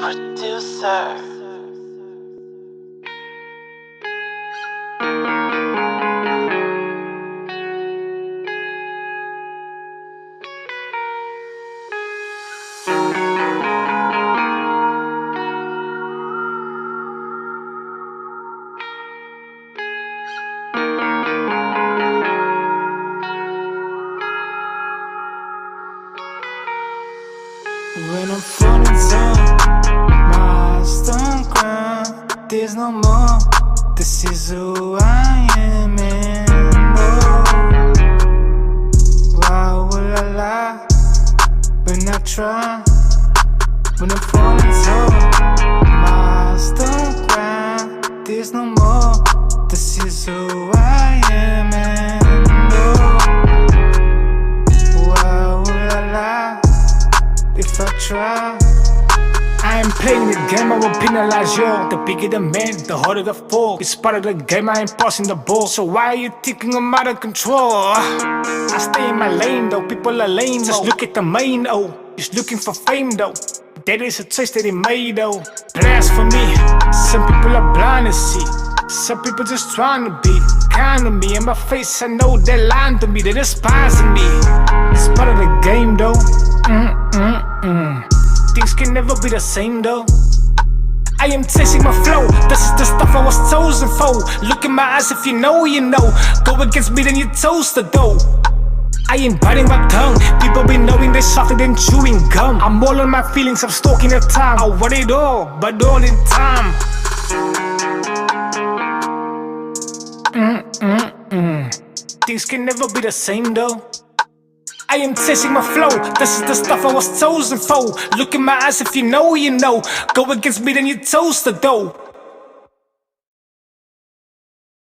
producer. When I'm falling down, my eyes don't cry. There's no more. This is who I am, and oh, why would I lie when I try? When I'm falling down, my eyes don't cry. There's no more. This is who I am, and oh, why would I lie if I try? I ain't playing the game, I will penalize you. The bigger the man, the harder the fall. It's part of the game, I ain't passing the ball. So why are you thinking I'm out of control? I stay in my lane though, people are lame. Just look at the main, oh, just looking for fame though. That is a choice that they made though. Blasphemy, some people are blind to see. Some people just trying to be kind to me. In my face, I know they're lying to me, they're despising me. It's part of the game though. Things can never be the same though. I am chasing my flow, this is the stuff I was chosen for. Look in my eyes, if you know, you know. Go against me, then you toast the dough. I ain't biting my tongue, people be knowing they softer than chewing gum. I'm all on my feelings, I'm stalking the time. I want it all, but all in time. Things can never be the same though. I am chasing my flow, this is the stuff I was chosen for. Look in my eyes, if you know, you know. Go against me, then you toast the dough.